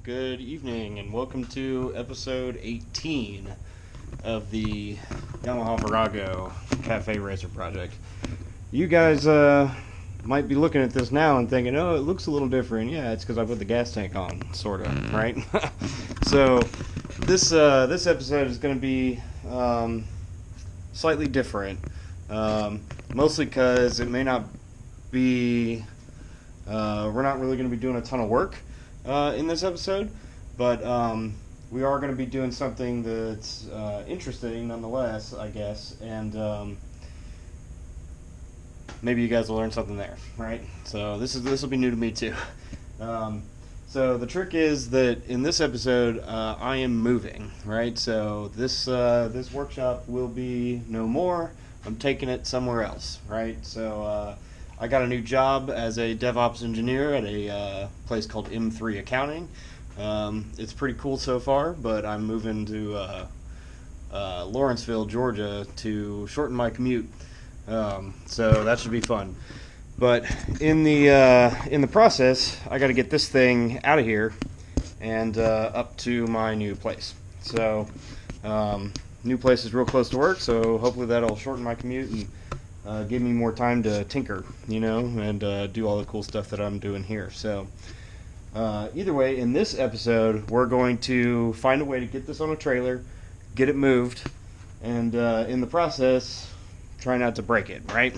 Good evening, and welcome to episode 18 of the Yamaha Virago Cafe Racer project. You guys might be looking at this now and thinking, oh, it looks a little different. Yeah, it's because I put the gas tank on, sort of, right? So this episode is going to be slightly different, mostly because it may not be, we're not really going to be doing a ton of work in this episode, but we are going to be doing something that's interesting nonetheless, I guess, and maybe you guys will learn something there, right? So this will be new to me too. So the trick is that in this episode, I am moving, right? So this workshop will be no more. I'm taking it somewhere else, right? So I got a new job as a DevOps engineer at a place called M3 Accounting. It's pretty cool so far, but I'm moving to Lawrenceville, Georgia, to shorten my commute. So that should be fun. But in the process, I got to get this thing out of here and up to my new place. So new place is real close to work, so hopefully that'll shorten my commute and give me more time to tinker, and do all the cool stuff that I'm doing here. So either way, in this episode, we're going to find a way to get this on a trailer, get it moved, and in the process, try not to break it, right?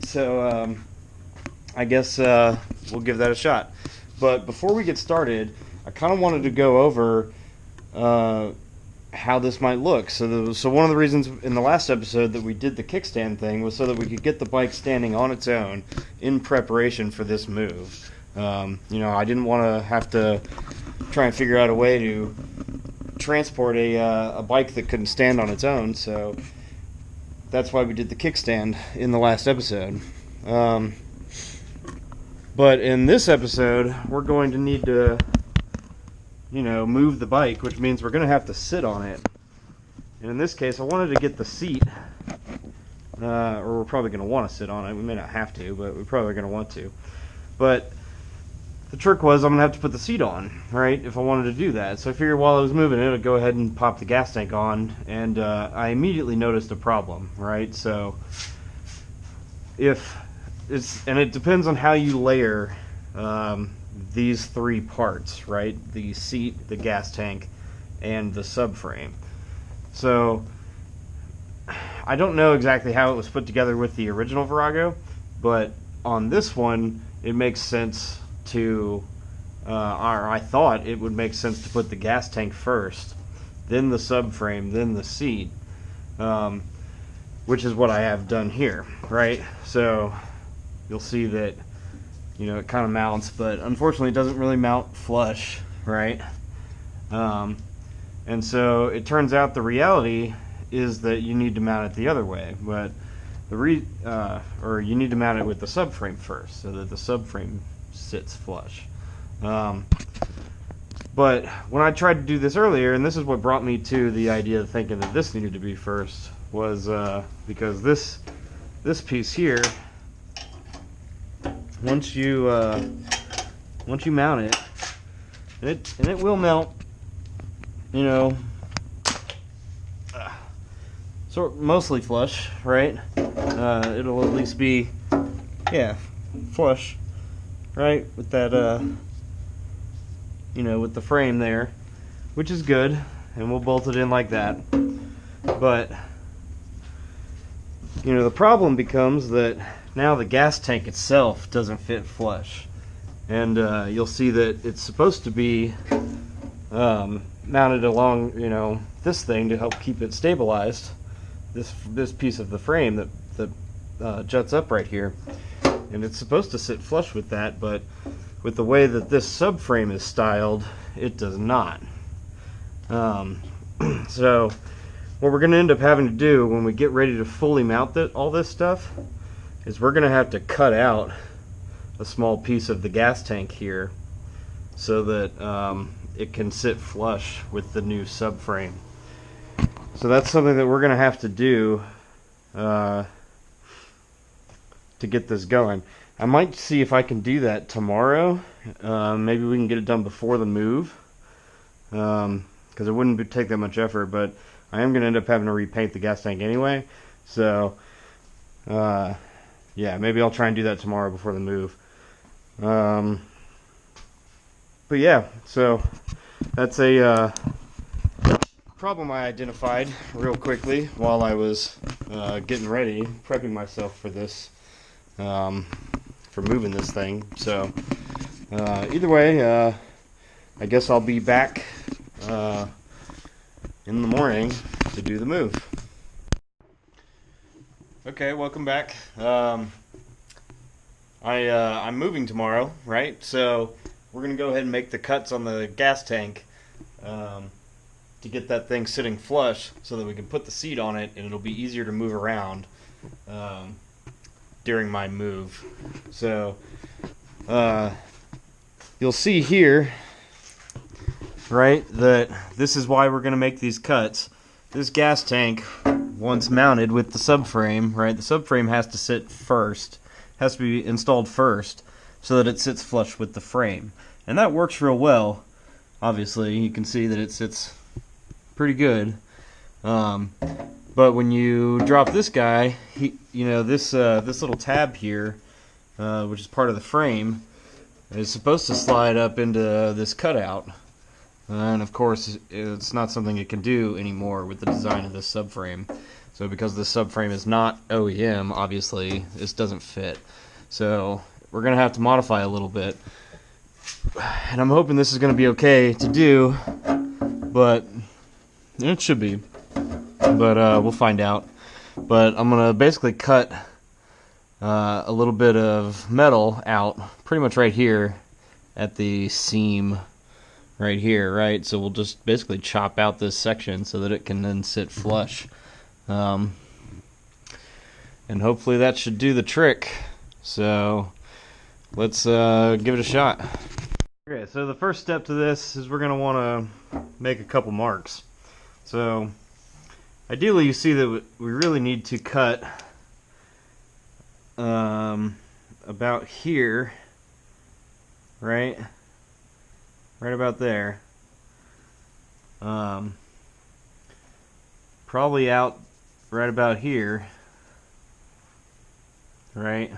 So I guess we'll give that a shot. But before we get started, I kind of wanted to go over how this might look. So one of the reasons in the last episode that we did the kickstand thing was so that we could get the bike standing on its own in preparation for this move. I didn't want to have to try and figure out a way to transport a bike that couldn't stand on its own, so that's why we did the kickstand in the last episode. But in this episode, we're going to need to move the bike, which means we're going to have to sit on it. And in this case, I wanted to get the seat, or we're probably going to want to sit on it. We may not have to, but we're probably going to want to. But the trick was I'm going to have to put the seat on, right, if I wanted to do that. So I figured while I was moving it, I'd go ahead and pop the gas tank on, and I immediately noticed a problem, right? So it depends on how you layer these three parts, right? The seat, the gas tank, and the subframe. So I don't know exactly how it was put together with the original Virago, but on this one it makes sense to, or I thought it would make sense to put the gas tank first, then the subframe, then the seat, which is what I have done here, right? So you'll see that it kind of mounts, but unfortunately it doesn't really mount flush, right? And so it turns out the reality is that you need to mount it the other way, but or you need to mount it with the subframe first, so that the subframe sits flush. But when I tried to do this earlier, and this is what brought me to the idea of thinking that this needed to be first, was because this piece here, once you mount it, and it will mount, mostly flush, right? It'll at least be, flush, right, with that, with the frame there, which is good, and we'll bolt it in like that. But the problem becomes that now the gas tank itself doesn't fit flush, and you'll see that it's supposed to be mounted along this thing to help keep it stabilized, this piece of the frame that juts up right here, and it's supposed to sit flush with that, but with the way that this subframe is styled, it does not. So what we're going to end up having to do when we get ready to fully mount all this stuff is we're going to have to cut out a small piece of the gas tank here so that it can sit flush with the new subframe. So that's something that we're going to have to do to get this going. I might see if I can do that tomorrow. Maybe we can get it done before the move, because it wouldn't take that much effort, but I am going to end up having to repaint the gas tank anyway, so yeah, maybe I'll try and do that tomorrow before the move. But yeah, so that's a problem I identified real quickly while I was getting ready, prepping myself for this, for moving this thing. So either way, I guess I'll be back in the morning to do the move. Okay, welcome back. I'm moving tomorrow, right? So we're gonna go ahead and make the cuts on the gas tank to get that thing sitting flush, so that we can put the seat on it, and it'll be easier to move around during my move. So you'll see here, right, that this is why we're gonna make these cuts. This gas tank, once mounted with the subframe, right, the subframe has to sit first, has to be installed first, so that it sits flush with the frame. And that works real well. Obviously, you can see that it sits pretty good. But when you drop this guy, this little tab here, which is part of the frame, is supposed to slide up into this cutout. And of course, it's not something it can do anymore with the design of this subframe. So because this subframe is not OEM, obviously, this doesn't fit. So we're going to have to modify a little bit. And I'm hoping this is going to be okay to do, but it should be. But we'll find out. But I'm going to basically cut a little bit of metal out, pretty much right here at the seam right here, right? So we'll just basically chop out this section so that it can then sit flush. And hopefully that should do the trick. So let's give it a shot. Okay, so the first step to this is we're going to want to make a couple marks. So ideally you see that we really need to cut about here, right? Right about there. Probably out right about here, right?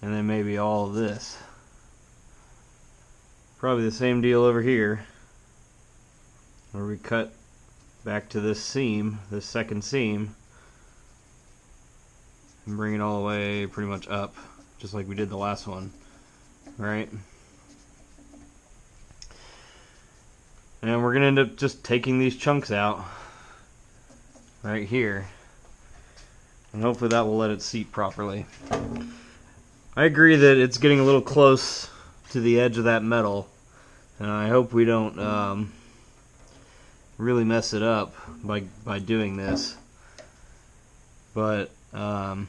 And then maybe all of this. Probably the same deal over here, where we cut back to this seam, this second seam, and bring it all the way pretty much up, just like we did the last one, right? And we're gonna end up just taking these chunks out right here, and hopefully that will let it seat properly. I agree that it's getting a little close to the edge of that metal, and I hope we don't really mess it up by doing this. But I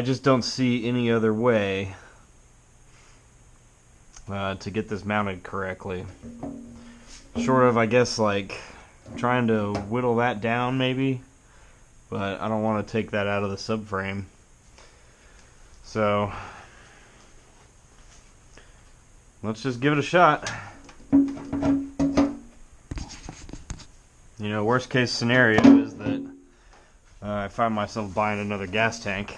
just don't see any other way to get this mounted correctly. Short of, I guess, like trying to whittle that down maybe, but I don't want to take that out of the subframe. So let's just give it a shot. You know, worst case scenario is that I find myself buying another gas tank,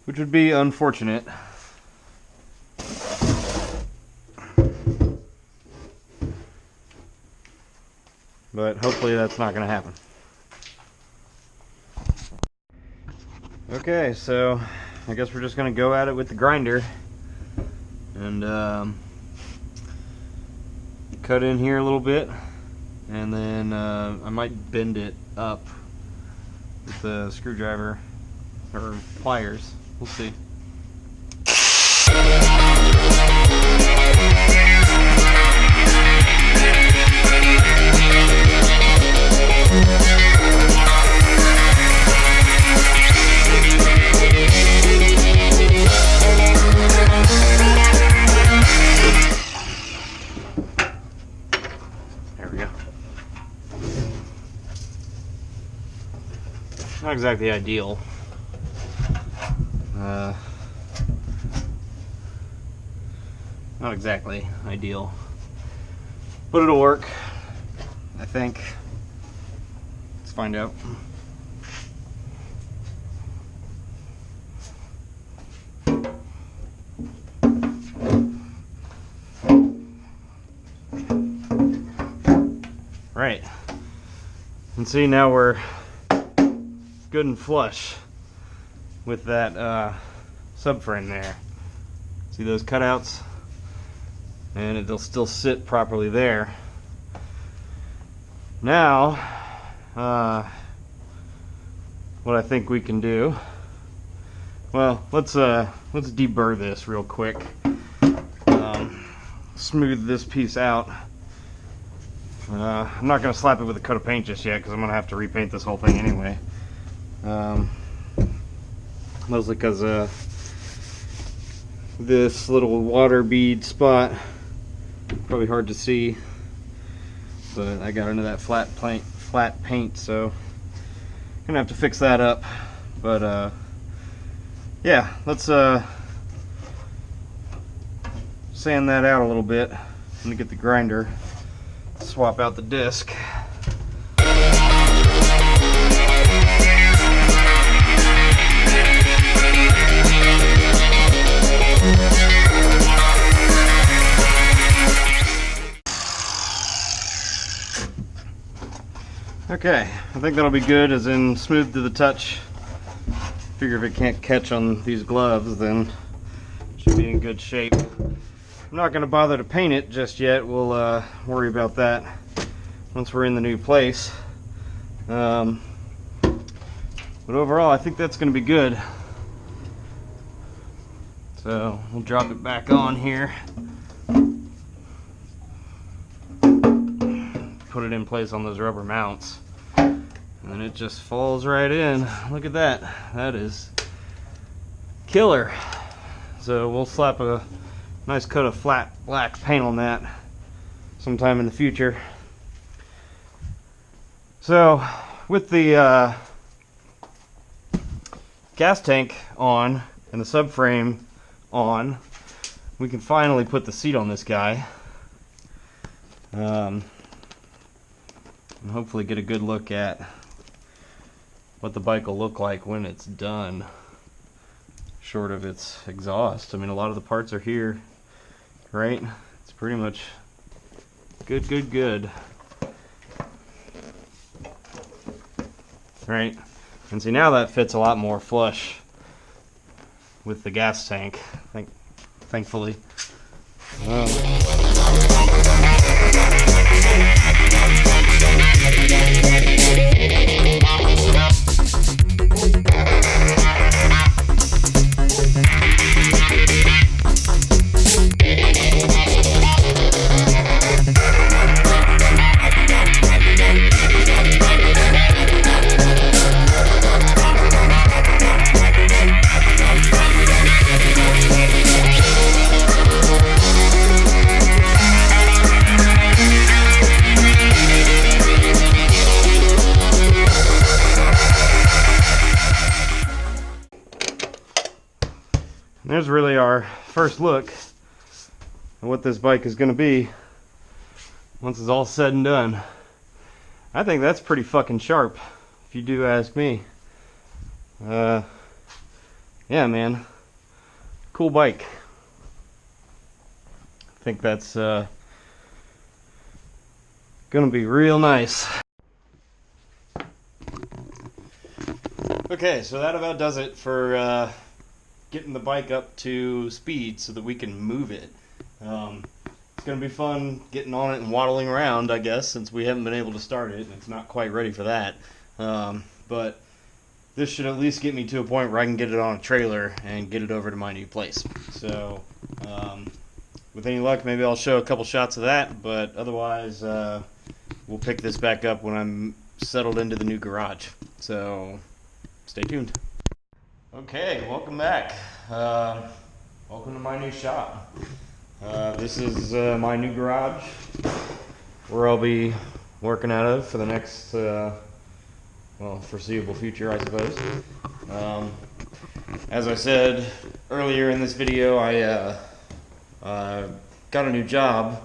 which would be unfortunate. But hopefully that's not going to happen. Okay, so I guess we're just going to go at it with the grinder and cut in here a little bit, and then I might bend it up with the screwdriver or pliers. We'll see. There we go. not exactly ideal. Not exactly ideal, but it'll work, I think. Let's find out. Right, and see, now we're good and flush with that subframe there. See those cutouts? And it'll still sit properly there. Now, what I think we can do, well, let's deburr this real quick. Smooth this piece out. I'm not going to slap it with a coat of paint just yet because I'm going to have to repaint this whole thing anyway. Mostly because this little water bead spot, probably hard to see, but I got into that flat paint, so I'm gonna have to fix that up. But yeah, let's sand that out a little bit. I'm gonna get the grinder, swap out the disc. Okay, I think that'll be good, as in smooth to the touch. Figure if it can't catch on these gloves, then it should be in good shape. I'm not going to bother to paint it just yet. We'll worry about that once we're in the new place. But overall, I think that's going to be good. So we'll drop it back on here. Put it in place on those rubber mounts, and then it just falls right in. Look at that. That is killer. So we'll slap a nice coat of flat black paint on that sometime in the future. So with the gas tank on and the subframe on, we can finally put the seat on this guy. And hopefully get a good look at what the bike will look like when it's done, short of its exhaust. I mean, a lot of the parts are here, right? It's pretty much good. Right? And see, now that fits a lot more flush with the gas tank, thankfully. There's really our first look at what this bike is going to be once it's all said and done. I think that's pretty fucking sharp, if you do ask me. Yeah, man. Cool bike. I think that's going to be real nice. Okay, so that about does it for getting the bike up to speed so that we can move it. It's going to be fun getting on it and waddling around, I guess, since we haven't been able to start it and it's not quite ready for that. But this should at least get me to a point where I can get it on a trailer and get it over to my new place. So with any luck, maybe I'll show a couple shots of that, but otherwise we'll pick this back up when I'm settled into the new garage. So stay tuned. Okay, welcome back. Welcome to my new shop. This is my new garage where I'll be working out of for the next well, foreseeable future, I suppose. As I said earlier in this video, I got a new job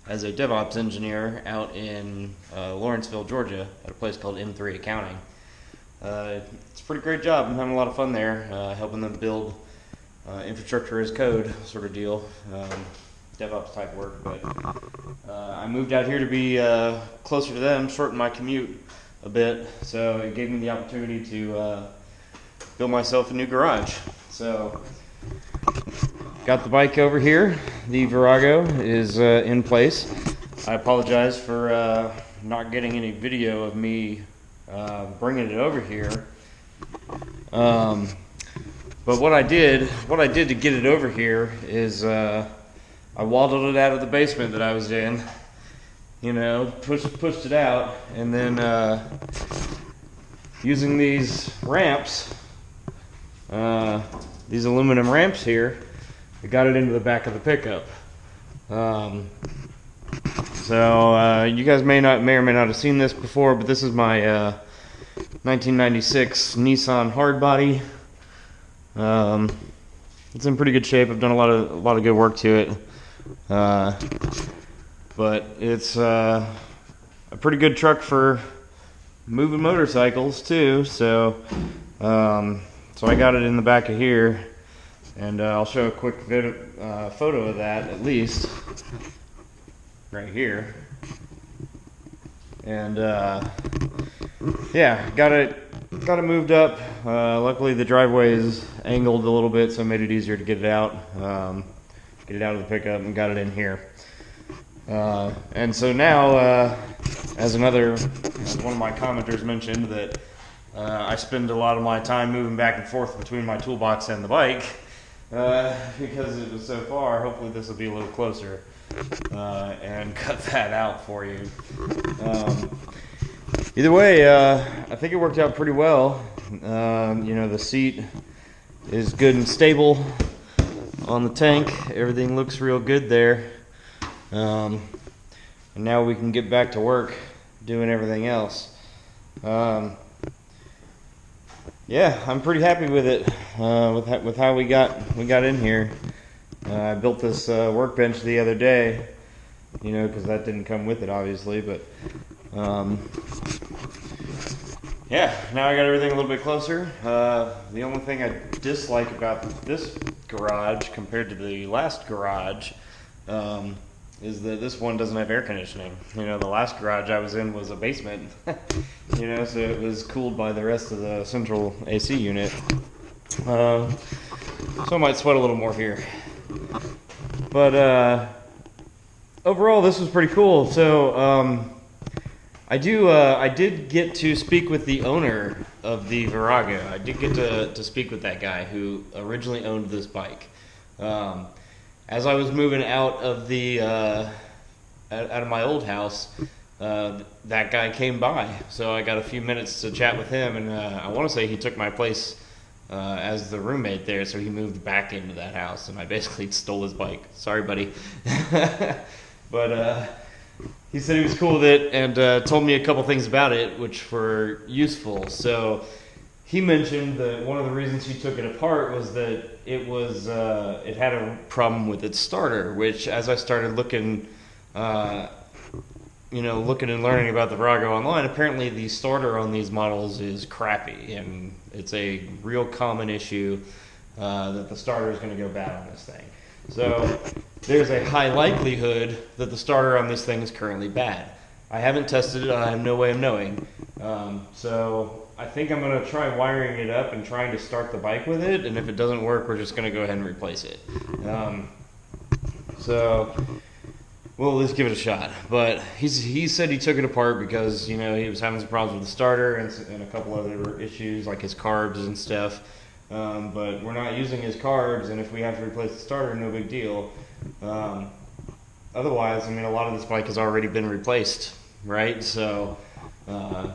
as a DevOps engineer out in Lawrenceville, Georgia, at a place called M3 Accounting. It's a pretty great job. I'm having a lot of fun there, helping them build infrastructure as code sort of deal, DevOps type work. But I moved out here to be closer to them, shorten my commute a bit, so it gave me the opportunity to build myself a new garage. So got the bike over here. The Virago is in place. I apologize for not getting any video of me bringing it over here. But what I did to get it over here is I waddled it out of the basement that I was in. You know, pushed it out, and then using these ramps, these aluminum ramps here, I got it into the back of the pickup. So you guys may or may not have seen this before, but this is my 1996 Nissan hardbody. It's in pretty good shape. I've done a lot of good work to it. But it's a pretty good truck for moving motorcycles too. So so I got it in the back of here, and I'll show a quick photo of that, at least right here. And yeah, got it moved up. Luckily the driveway is angled a little bit, so it made it easier to get it out of the pickup, and got it in here. And so now, as one of my commenters mentioned, that I spend a lot of my time moving back and forth between my toolbox and the bike, because it was so far. Hopefully this will be a little closer, and cut that out for you. Either way, I think it worked out pretty well. You know, the seat is good and stable on the tank. Everything looks real good there. And now we can get back to work doing everything else. Yeah, I'm pretty happy with it, with how we got in here. I built this workbench the other day, you know, because that didn't come with it, obviously. But yeah, now I got everything a little bit closer. The only thing I dislike about this garage compared to the last garage is that this one doesn't have air conditioning. You know, the last garage I was in was a basement, you know, so it was cooled by the rest of the central AC unit. So I might sweat a little more here. But overall, this was pretty cool. So I did get to speak with the owner of the Virago. I did get to speak with that guy who originally owned this bike. As I was moving out of my old house, that guy came by, so I got a few minutes to chat with him, and I want to say he took my place as the roommate there, so he moved back into that house, and I basically stole his bike. Sorry, buddy. But he said he was cool with it, and told me a couple things about it, which were useful. So he mentioned that one of the reasons he took it apart was that it had a problem with its starter, which, as I started looking and learning about the Virago online, apparently the starter on these models is crappy, and it's a real common issue that the starter is going to go bad on this thing. So there's a high likelihood that the starter on this thing is currently bad. I haven't tested it. I have no way of knowing. So I think I'm going to try wiring it up and trying to start the bike with it, and if it doesn't work, we're just going to go ahead and replace it. So we'll at least give it a shot. But he said he took it apart because, you know, he was having some problems with the starter and a couple other issues like his carbs and stuff. But we're not using his carbs, and if we have to replace the starter, no big deal. Otherwise, I mean, a lot of this bike has already been replaced, right? So I'm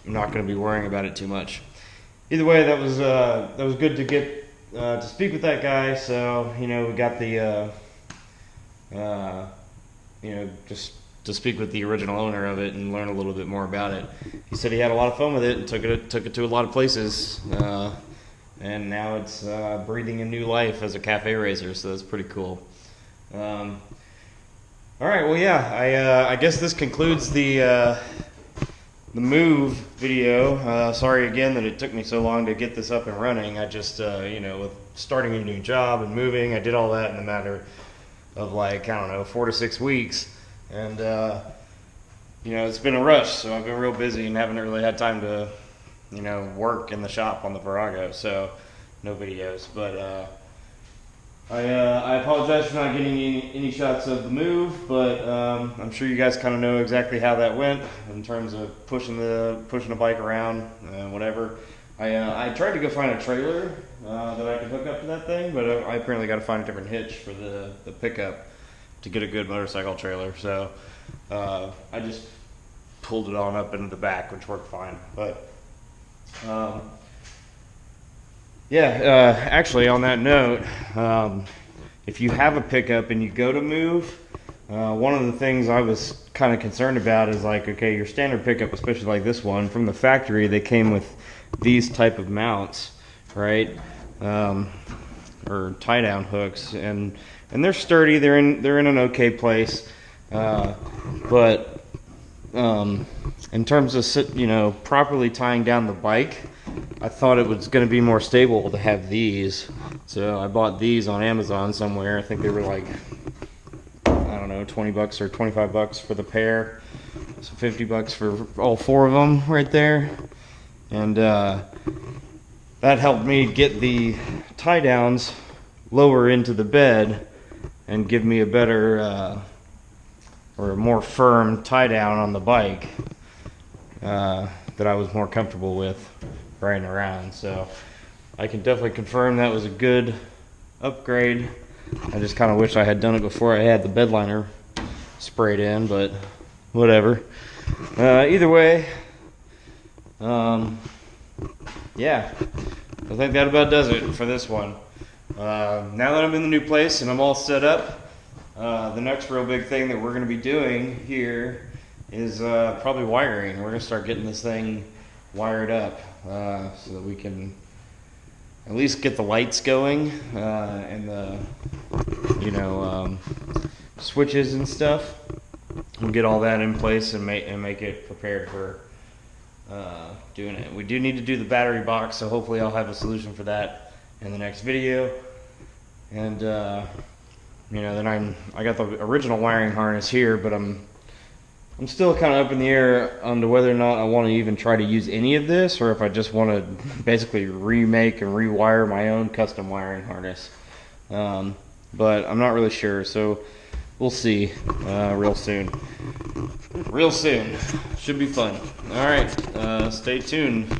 not going to be worrying about it too much. Either way, that was good to get to speak with that guy. So, you know, we got the just to speak with the original owner of it and learn a little bit more about it. He said he had a lot of fun with it and took it to a lot of places, and now it's breathing a new life as a cafe racer. So that's pretty cool. All right, well, yeah, I guess this concludes the move video. Sorry again that it took me so long to get this up and running. I just, with starting a new job and moving, I did all that in a matter of 4 to 6 weeks. And, it's been a rush, so I've been real busy and haven't really had time to, work in the shop on the Virago, so no videos. But I apologize for not getting any shots of the move, but I'm sure you guys kind of know exactly how that went in terms of pushing the bike around and whatever. I tried to go find a trailer that I could hook up to that thing, but I apparently got to find a different hitch for the pickup to get a good motorcycle trailer. So I just pulled it on up into the back, which worked fine. But actually, on that note, if you have a pickup and you go to move, one of the things I was kind of concerned about is okay, your standard pickup, especially like this one, from the factory, they came with these type of mounts, right? Or tie-down hooks, and they're sturdy. They're in an okay place, but in terms of properly tying down the bike, I thought it was going to be more stable to have these. So I bought these on Amazon somewhere. I think they were I don't know, $20 or $25 for the pair. So $50 for all 4 of them right there. And that helped me get the tie downs lower into the bed and give me a better or a more firm tie down on the bike that I was more comfortable with riding around. So I can definitely confirm that was a good upgrade. I just kind of wish I had done it before I had the bed liner sprayed in, but whatever. Either way, yeah, I think that about does it for this one. Now that I'm in the new place and I'm all set up, the next real big thing that we're going to be doing here is probably wiring. We're going to start getting this thing wired up so that we can at least get the lights going and the switches and stuff. We'll get all that in place and make it prepared for doing it. We do need to do the battery box, so hopefully I'll have a solution for that in the next video. And then I got the original wiring harness here, but I'm still kind of up in the air on to whether or not I want to even try to use any of this, or if I just want to basically remake and rewire my own custom wiring harness. But I'm not really sure, so we'll see real soon. Real soon. Should be fun. All right, stay tuned.